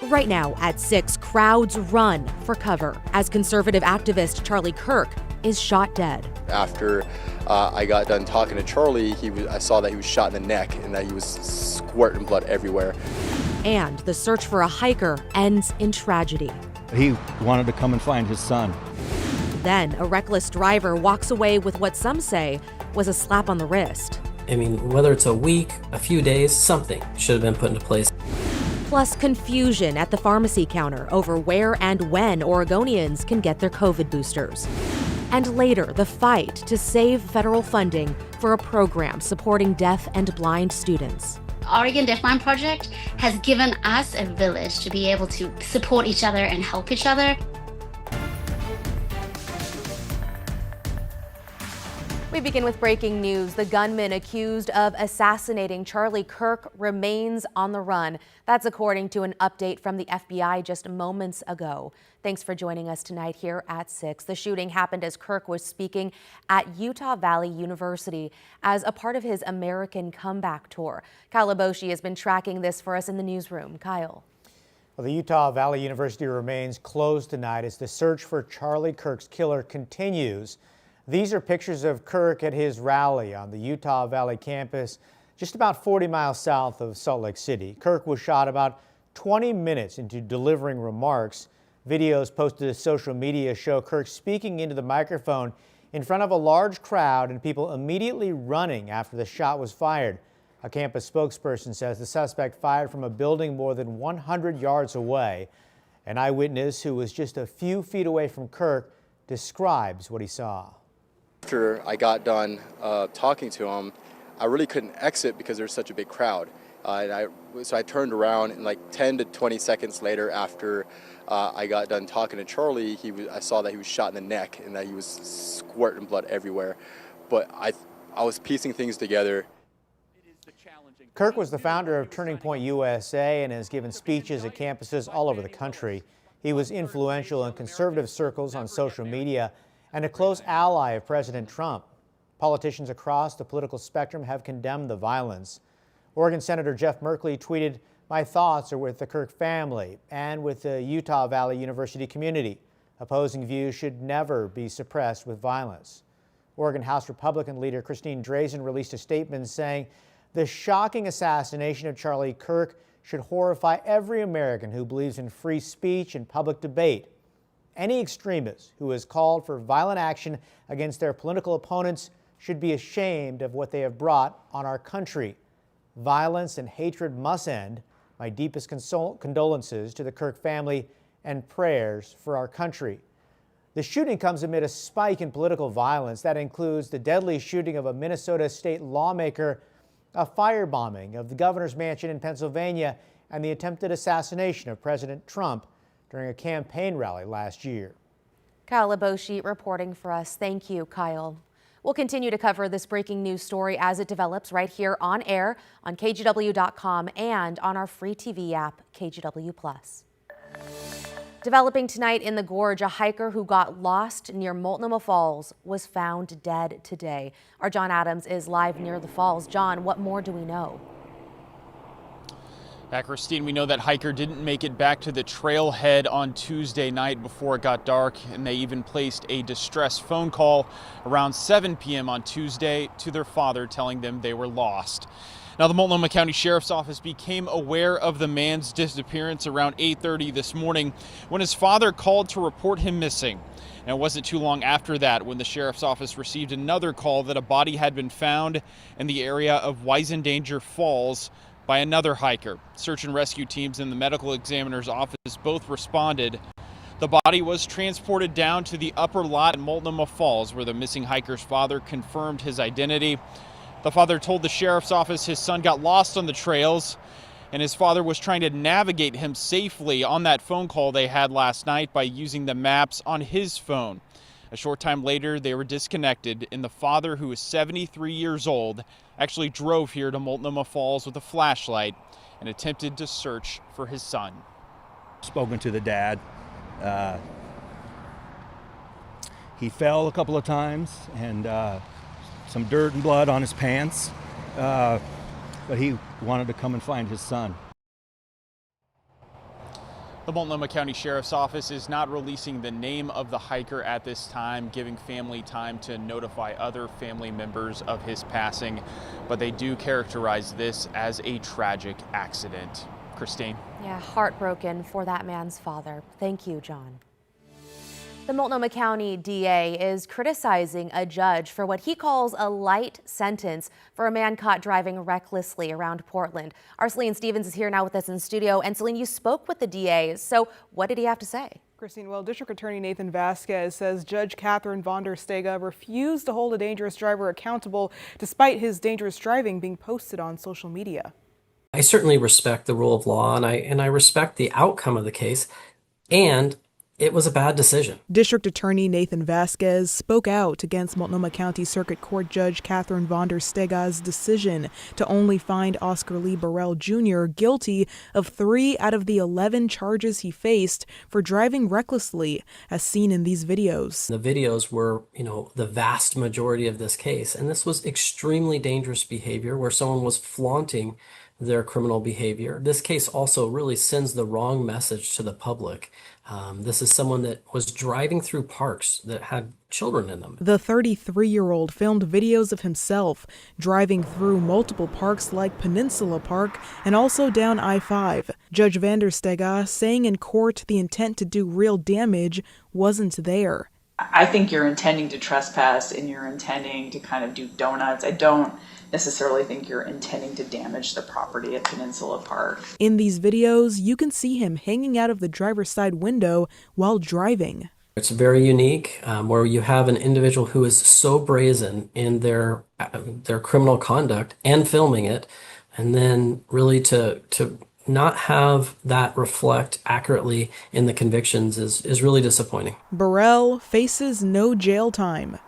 Right now at 6, crowds run for cover as conservative activist Charlie Kirk is shot dead. After I got done talking to Charlie, I saw that he was shot in the neck and that he was squirting blood everywhere. And the search for a hiker ends in tragedy. He wanted to come and find his son. Then a reckless driver walks away with what some say was a slap on the wrist. I mean, whether it's a week, a few days, something should have been put into place. Plus confusion at the pharmacy counter over where and when Oregonians can get their COVID boosters. And later, the fight to save federal funding for a program supporting deaf and blind students. Oregon Deafblind Project has given us a village to be able to support each other and help each other. We begin with breaking news. The gunman accused of assassinating Charlie Kirk remains on the run. That's according to an update from the FBI just moments ago. Thanks for joining us tonight here at 6. The shooting happened as Kirk was speaking at Utah Valley University as a part of his American Comeback Tour. Kyle Aboshi has been tracking this for us in the newsroom. Kyle. Well, the Utah Valley University remains closed tonight as the search for Charlie Kirk's killer continues. These are pictures of Kirk at his rally on the Utah Valley campus, just about 40 miles south of Salt Lake City. Kirk was shot about 20 minutes into delivering remarks. Videos posted to social media show Kirk speaking into the microphone in front of a large crowd and people immediately running after the shot was fired. A campus spokesperson says the suspect fired from a building more than 100 yards away. An eyewitness who was just a few feet away from Kirk describes what he saw. After I got done talking to him, I really couldn't exit because there's such a big crowd. So I turned around, and like 10 to 20 seconds later, after I got done talking to Charlie, I saw that he was shot in the neck and that he was squirting blood everywhere. But I was piecing things together. Kirk was the founder of Turning Point USA and has given speeches at campuses all over the country. He was influential in conservative circles on social media and a close ally of President Trump. Politicians across the political spectrum have condemned the violence. Oregon Senator Jeff Merkley tweeted, "My thoughts are with the Kirk family and with the Utah Valley University community. Opposing views should never be suppressed with violence." Oregon House Republican leader Christine Drazan released a statement saying, "The shocking assassination of Charlie Kirk should horrify every American who believes in free speech and public debate. Any extremist who has called for violent action against their political opponents should be ashamed of what they have brought on our country. Violence and hatred must end. My deepest condolences to the Kirk family and prayers for our country." The shooting comes amid a spike in political violence that includes the deadly shooting of a Minnesota state lawmaker, a firebombing of the governor's mansion in Pennsylvania, and the attempted assassination of President Trump during a campaign rally last year. Kyle Aboshi reporting for us. Thank you, Kyle. We'll continue to cover this breaking news story as it develops right here on air on KGW.com and on our free TV app, KGW+. Developing tonight in the Gorge, a hiker who got lost near Multnomah Falls was found dead today. Our John Adams is live near the falls. John, what more do we know? Christine, we know that hiker didn't make it back to the trailhead on Tuesday night before it got dark, and they even placed a distress phone call around 7 p.m. on Tuesday to their father telling them they were lost. Now, the Multnomah County Sheriff's Office became aware of the man's disappearance around 8:30 this morning when his father called to report him missing. And it wasn't too long after that when the Sheriff's Office received another call that a body had been found in the area of Weisendanger Falls by another hiker. Search and rescue teams and the medical examiner's office both responded. The body was transported down to the upper lot in Multnomah Falls, where the missing hiker's father confirmed his identity. The father told the sheriff's office his son got lost on the trails, and his father was trying to navigate him safely on that phone call they had last night by using the maps on his phone. A short time later, they were disconnected, and the father, who is 73 years old, actually drove here to Multnomah Falls with a flashlight and attempted to search for his son. Spoken to the dad. He fell a couple of times and some dirt and blood on his pants, but he wanted to come and find his son. The Multnomah County Sheriff's Office is not releasing the name of the hiker at this time, giving family time to notify other family members of his passing, but they do characterize this as a tragic accident. Christine? Yeah, heartbroken for that man's father. Thank you, John. The Multnomah County DA is criticizing a judge for what he calls a light sentence for a man caught driving recklessly around Portland. Our Celine Stevens is here now with us in studio. And Celine, you spoke with the DA, so what did he have to say? Christine, well, District Attorney Nathan Vasquez says Judge Catherine von der Stege refused to hold a dangerous driver accountable despite his dangerous driving being posted on social media. I certainly respect the rule of law, and I respect the outcome of the case, and it was a bad decision. District Attorney Nathan Vasquez spoke out against Multnomah County Circuit Court Judge Catherine von der Stege's decision to only find Oscar Lee Burrell Jr. guilty of 3 out of the 11 charges he faced for driving recklessly, as seen in these videos. The videos were, the vast majority of this case, and this was extremely dangerous behavior where someone was flaunting their criminal behavior. This case also really sends the wrong message to the public. This is someone that was driving through parks that had children in them. The 33-year-old filmed videos of himself driving through multiple parks like Peninsula Park and also down I-5. Judge van der Stege saying in court the intent to do real damage wasn't there. I think you're intending to trespass and you're intending to kind of do donuts. I don't necessarily think you're intending to damage the property at Peninsula Park. In these videos, you can see him hanging out of the driver's side window while driving. It's very unique, where you have an individual who is so brazen in their criminal conduct and filming it, and then really to not have that reflect accurately in the convictions is really disappointing. Burrell faces no jail time.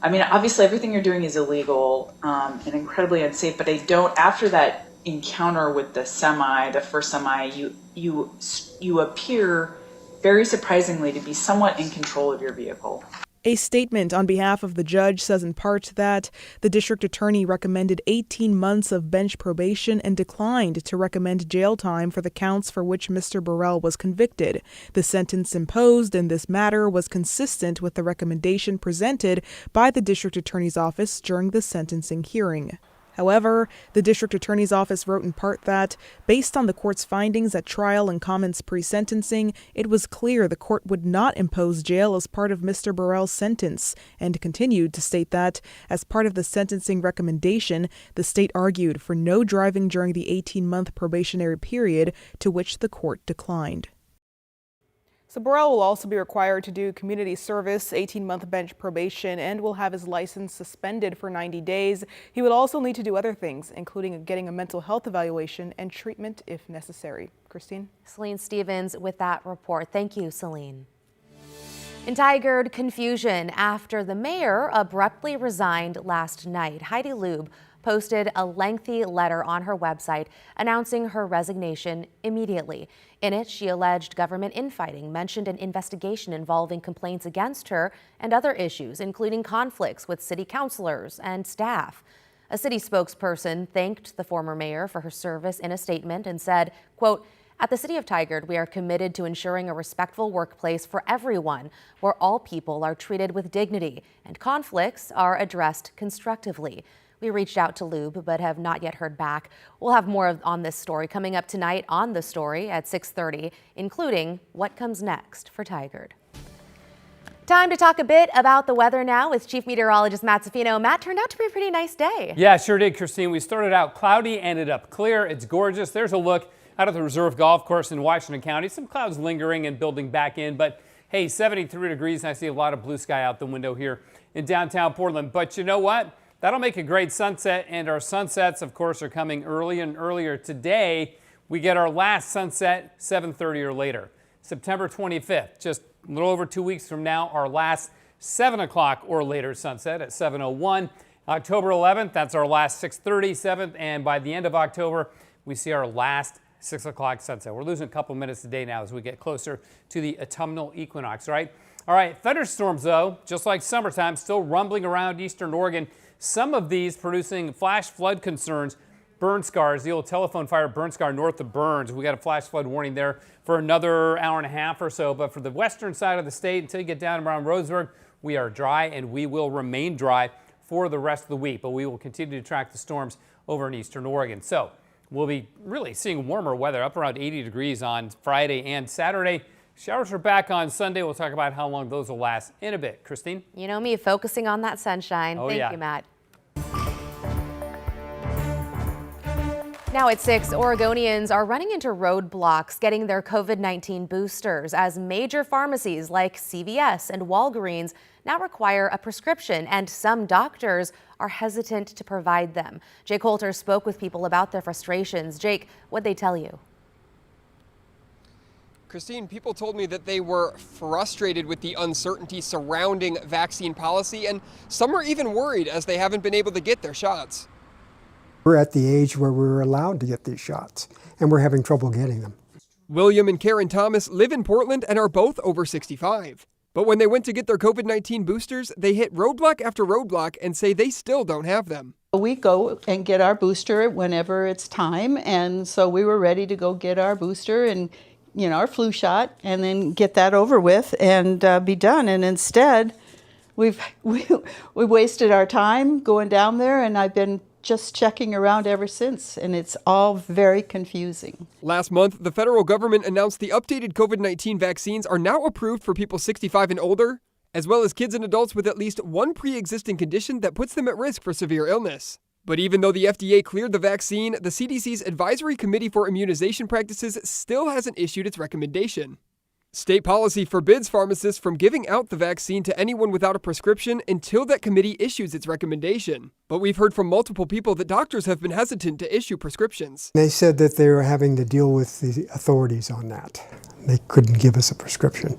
I mean, obviously everything you're doing is illegal and incredibly unsafe, but I don't, after that encounter with the first semi, you appear very surprisingly to be somewhat in control of your vehicle. A statement on behalf of the judge says in part that the district attorney recommended 18 months of bench probation and declined to recommend jail time for the counts for which Mr. Burrell was convicted. The sentence imposed in this matter was consistent with the recommendation presented by the district attorney's office during the sentencing hearing. However, the district attorney's office wrote in part that, based on the court's findings at trial and comments pre-sentencing, it was clear the court would not impose jail as part of Mr. Burrell's sentence, and continued to state that, as part of the sentencing recommendation, the state argued for no driving during the 18-month probationary period, to which the court declined. So Burrell will also be required to do community service, 18-month bench probation, and will have his license suspended for 90 days. He will also need to do other things, including getting a mental health evaluation and treatment if necessary. Christine? Celine Stevens with that report. Thank you, Celine. In Tigard, confusion after the mayor abruptly resigned last night. Heidi Lube posted a lengthy letter on her website announcing her resignation immediately. In it, she alleged government infighting, mentioned an investigation involving complaints against her and other issues, including conflicts with city councilors and staff. A city spokesperson thanked the former mayor for her service in a statement and said, quote, "At the city of Tigard, we are committed to ensuring a respectful workplace for everyone, where all people are treated with dignity and conflicts are addressed constructively." We reached out to Lube, but have not yet heard back. We'll have more on this story coming up tonight on The Story at 6:30, including what comes next for Tigard. Time to talk a bit about the weather now with Chief Meteorologist Matt Safino. Matt, turned out to be a pretty nice day. Yeah, sure did, Christine. We started out cloudy, ended up clear. It's gorgeous. There's a look out of the Reserve Golf Course in Washington County. Some clouds lingering and building back in, but hey, 73 degrees, and I see a lot of blue sky out the window here in downtown Portland. But you know what? That'll make a great sunset, and our sunsets, of course, are coming early and earlier. Today, we get our last sunset 7:30 or later. September 25th, just a little over 2 weeks from now, our last 7 o'clock or later sunset at 7:01. October 11th, that's our last 6:30, 7th, and by the end of October, we see our last 6 o'clock sunset. We're losing a couple minutes a day now as we get closer to the autumnal equinox, right? All right, thunderstorms, though, just like summertime, still rumbling around eastern Oregon. Some of these producing flash flood concerns burn scars, the old telephone fire burn scar north of Burns. We got a flash flood warning there for another hour and a half or so. But for the western side of the state, until you get down around Roseburg, we are dry and we will remain dry for the rest of the week. But we will continue to track the storms over in eastern Oregon. So we'll be really seeing warmer weather, up around 80 degrees on Friday and Saturday. Showers are back on Sunday. We'll talk about how long those will last in a bit. Christine? You know me, focusing on that sunshine. Oh, Thank yeah. you, Matt. Now at 6, Oregonians are running into roadblocks getting their COVID-19 boosters as major pharmacies like CVS and Walgreens now require a prescription, and some doctors are hesitant to provide them. Jake Holter spoke with people about their frustrations. Jake, what'd they tell you? Christine, people told me that they were frustrated with the uncertainty surrounding vaccine policy, and some are even worried as they haven't been able to get their shots. We're at the age where we're allowed to get these shots, and we're having trouble getting them. William and Karen Thomas live in Portland and are both over 65. But when they went to get their COVID-19 boosters, they hit roadblock after roadblock and say they still don't have them. We go and get our booster whenever it's time, and so we were ready to go get our booster and our flu shot and then get that over with and be done. And instead, we wasted our time going down there, and I've been just checking around ever since, and it's all very confusing. Last month, the federal government announced the updated COVID-19 vaccines are now approved for people 65 and older, as well as kids and adults with at least one pre-existing condition that puts them at risk for severe illness. But even though the FDA cleared the vaccine, the CDC's Advisory Committee for Immunization Practices still hasn't issued its recommendation. State policy forbids pharmacists from giving out the vaccine to anyone without a prescription until that committee issues its recommendation. But we've heard from multiple people that doctors have been hesitant to issue prescriptions. They said that they were having to deal with the authorities on that. They couldn't give us a prescription.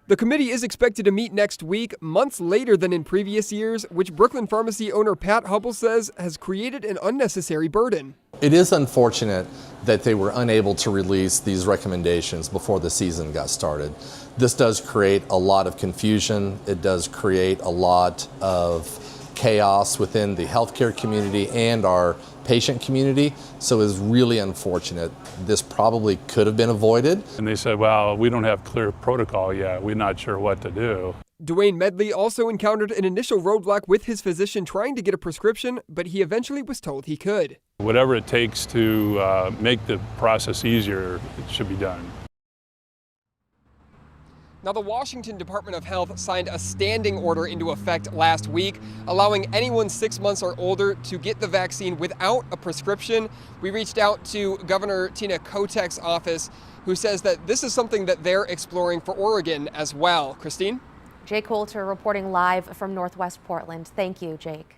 The committee is expected to meet next week, months later than in previous years, which Brooklyn pharmacy owner Pat Hubble says has created an unnecessary burden. It is unfortunate that they were unable to release these recommendations before the season got started. This does create a lot of confusion. It does create a lot of chaos within the healthcare community and our patient community. So it's really unfortunate. This probably could have been avoided. And they said, well, we don't have clear protocol yet. We're not sure what to do. Dwayne Medley also encountered an initial roadblock with his physician trying to get a prescription, but he eventually was told he could. Whatever it takes to make the process easier, it should be done. Now, the Washington Department of Health signed a standing order into effect last week, allowing anyone 6 months or older to get the vaccine without a prescription. We reached out to Governor Tina Kotek's office, who says that this is something that they're exploring for Oregon as well. Christine? Jake Holter reporting live from Northwest Portland. Thank you, Jake.